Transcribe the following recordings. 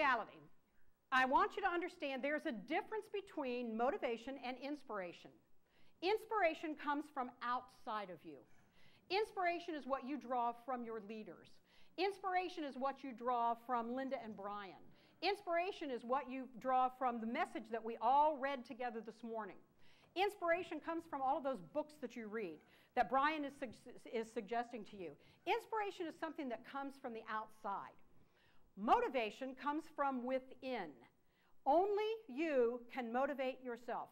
reality. I want you to understand there's a difference between motivation and inspiration. Inspiration comes from outside of you. Inspiration is what you draw from your leaders. Inspiration is what you draw from Linda and Brian. Inspiration is what you draw from the message that we all read together this morning. Inspiration comes from all of those books that you read, that Brian is suggesting to you. Inspiration is something that comes from the outside. Motivation comes from within. Only you can motivate yourself.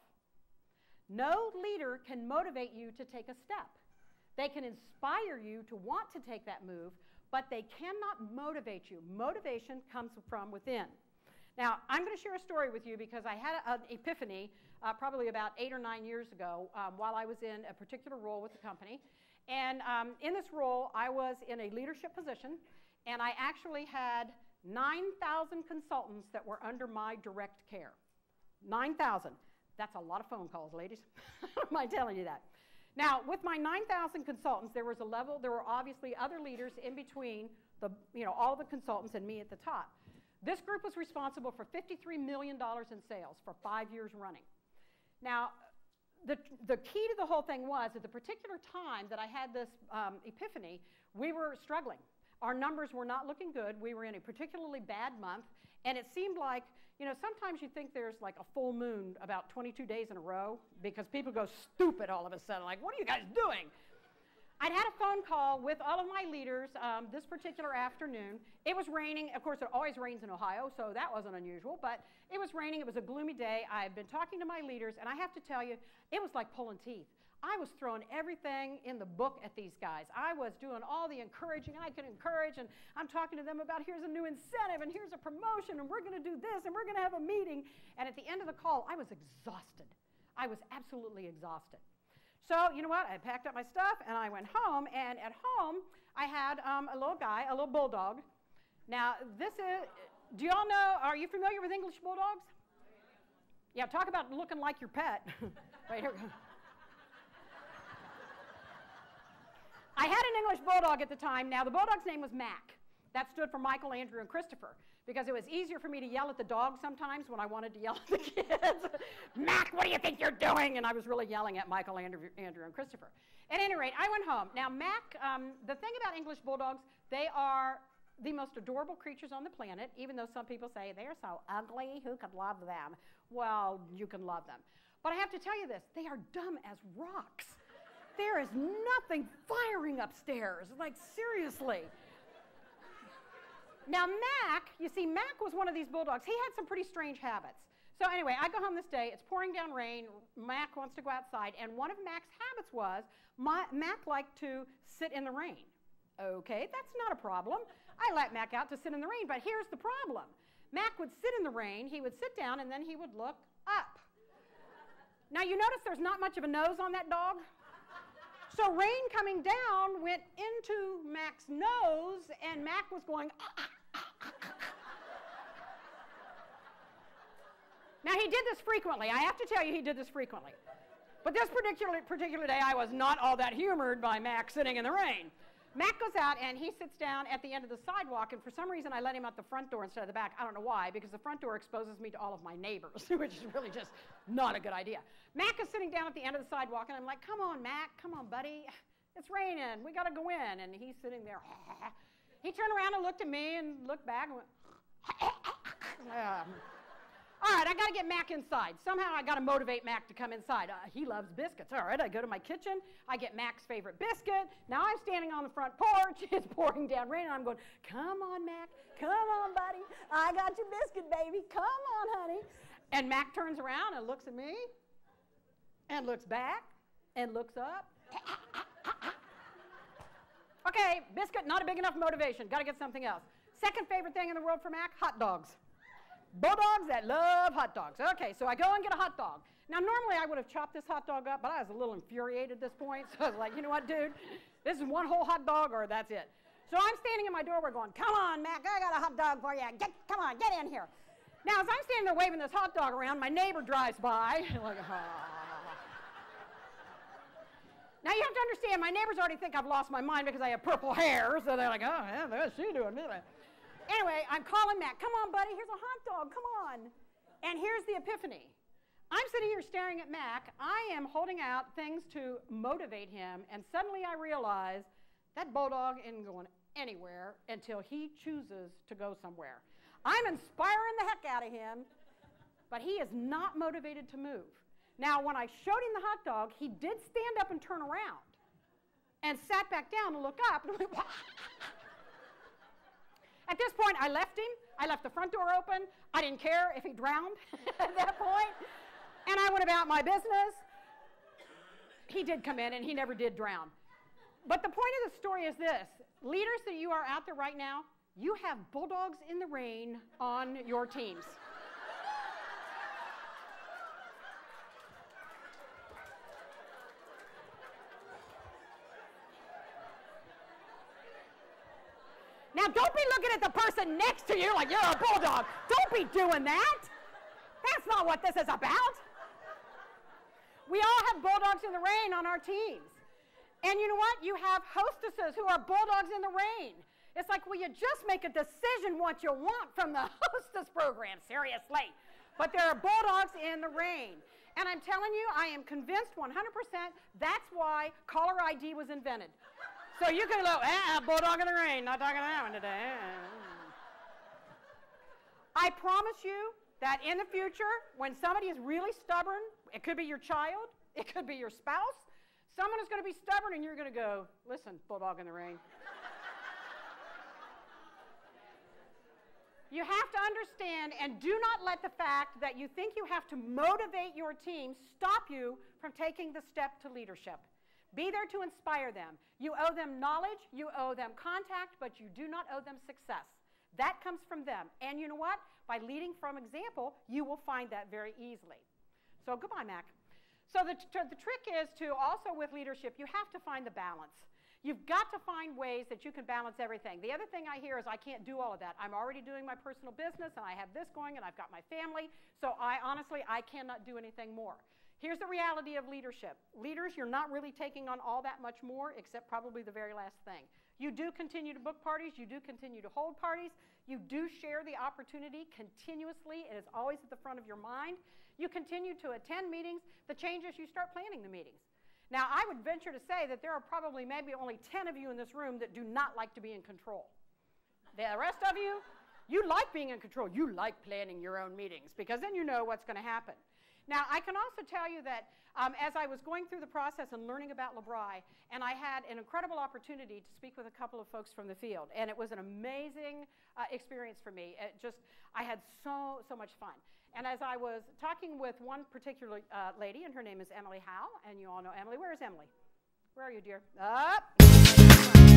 No leader can motivate you to take a step. They can inspire you to want to take that move, but they cannot motivate you. Motivation comes from within. Now, I'm going to share a story with you because I had an epiphany probably about 8 or 9 years ago while I was in a particular role with the company. And in this role, I was in a leadership position, and I actually had 9,000 consultants that were under my direct care. 9,000. That's a lot of phone calls, ladies. I don't mind telling you that. Now, with my 9,000 consultants, there was a level, there were obviously other leaders in between the, all the consultants and me at the top. This group was responsible for $53 million in sales for 5 years running. Now, the key to the whole thing was at the particular time that I had this epiphany, we were struggling. Our numbers were not looking good. We were in a particularly bad month, and it seemed like, sometimes you think there's like a full moon about 22 days in a row because people go stupid all of a sudden, like, what are you guys doing? I'd had a phone call with all of my leaders this particular afternoon. It was raining. Of course, it always rains in Ohio, so that wasn't unusual, but it was raining. It was a gloomy day. I had been talking to my leaders, and I have to tell you, it was like pulling teeth. I was throwing everything in the book at these guys. I was doing all the encouraging I could encourage, and I'm talking to them about here's a new incentive, and here's a promotion, and we're going to do this, and we're going to have a meeting. And at the end of the call, I was exhausted. I was absolutely exhausted. So, you know what? I packed up my stuff, and I went home, and at home, I had a little guy, a little bulldog. Now, this is, do you all know, are you familiar with English bulldogs? Yeah, talk about looking like your pet. Right here. I had an English bulldog at the time. Now, the bulldog's name was Mac. That stood for Michael, Andrew, and Christopher, because it was easier for me to yell at the dog sometimes when I wanted to yell at the kids. Mac, what do you think you're doing? And I was really yelling at Michael, Andrew, and Christopher. At any rate, I went home. Now, Mac, the thing about English bulldogs, they are the most adorable creatures on the planet, even though some people say they're so ugly, who could love them? Well, you can love them. But I have to tell you this, they are dumb as rocks. There is nothing firing upstairs, like seriously. Now Mac, you see, Mac was one of these bulldogs. He had some pretty strange habits. So anyway, I go home this day, it's pouring down rain, Mac wants to go outside, and one of Mac's habits was, Mac liked to sit in the rain. Okay, that's not a problem. I let Mac out to sit in the rain, but here's the problem. Mac would sit in the rain, he would sit down, and then he would look up. Now you notice there's not much of a nose on that dog? So rain coming down went into Mac's nose, and Mac was going, Now, he did this frequently. I have to tell you, he did this frequently. But this particular day, I was not all that humored by Mac sitting in the rain. Mac goes out, and he sits down at the end of the sidewalk, and for some reason, I let him out the front door instead of the back. I don't know why, because the front door exposes me to all of my neighbors, which is really just not a good idea. Mac is sitting down at the end of the sidewalk, and I'm like, come on, Mac, come on, buddy. It's raining. We got to go in. And he's sitting there. He turned around and looked at me and looked back and went, all right, I got to get Mac inside. Somehow I got to motivate Mac to come inside. He loves biscuits. All right, I go to my kitchen. I get Mac's favorite biscuit. Now I'm standing on the front porch. It's pouring down rain, and I'm going, come on, Mac. Come on, buddy. I got your biscuit, baby. Come on, honey. And Mac turns around and looks at me and looks back and looks up. Okay, biscuit, not a big enough motivation. Got to get something else. Second favorite thing in the world for Mac, hot dogs. Bulldogs that love hot dogs. Okay, so I go and get a hot dog. Now, normally I would have chopped this hot dog up, but I was a little infuriated at this point. So I was like, you know what, dude? This is one whole hot dog or that's it. So I'm standing in my doorway going, come on, Mac, I got a hot dog for you. Come on, get in here. Now, as I'm standing there waving this hot dog around, my neighbor drives by. Like, Now, you have to understand, my neighbors already think I've lost my mind because I have purple hair. So they're like, oh, yeah, what's she doing? Anyway, I'm calling Mac. Come on, buddy. Here's a hot dog. Come on. And here's the epiphany. I'm sitting here staring at Mac. I am holding out things to motivate him, and suddenly I realize that bulldog isn't going anywhere until he chooses to go somewhere. I'm inspiring the heck out of him, but he is not motivated to move. Now, when I showed him the hot dog, he did stand up and turn around and sat back down and look up. And went, at this point, I left him. I left the front door open. I didn't care if he drowned at that point. And I went about my business. He did come in, and he never did drown. But the point of the story is this. Leaders that you are out there right now, you have bulldogs in the rain on your teams. Now, don't be looking at the person next to you like you're a bulldog. Don't be doing that. That's not what this is about. We all have bulldogs in the rain on our teams. And you know what? You have hostesses who are bulldogs in the rain. It's like, will you just make a decision what you want from the hostess program? Seriously. But there are bulldogs in the rain. And I'm telling you, I am convinced 100% that's why caller ID was invented. So you can go, bulldog in the rain, not talking to that one today. I promise you that in the future, when somebody is really stubborn, it could be your child, it could be your spouse, someone is going to be stubborn and you're going to go, listen, bulldog in the rain. You have to understand, and do not let the fact that you think you have to motivate your team stop you from taking the step to leadership. Be there to inspire them. You owe them knowledge, you owe them contact, but you do not owe them success. That comes from them. And you know what? By leading from example, you will find that very easily. So goodbye, Mac. So the trick is to also with leadership, you have to find the balance. You've got to find ways that you can balance everything. The other thing I hear is I can't do all of that. I'm already doing my personal business, and I have this going, and I've got my family, so honestly, I cannot do anything more. Here's the reality of leadership. Leaders, you're not really taking on all that much more, except probably the very last thing. You do continue to book parties. You do continue to hold parties. You do share the opportunity continuously. It is always at the front of your mind. You continue to attend meetings. The changes, you start planning the meetings. Now, I would venture to say that there are probably maybe only 10 of you in this room that do not like to be in control. The rest of you, you like being in control. You like planning your own meetings because then you know what's going to happen. Now, I can also tell you that as I was going through the process and learning about LeBri, and I had an incredible opportunity to speak with a couple of folks from the field, and it was an amazing experience for me. I had so much fun. And as I was talking with one particular lady, and her name is Emily Howe, and you all know Emily. Where is Emily? Where are you, dear? Up.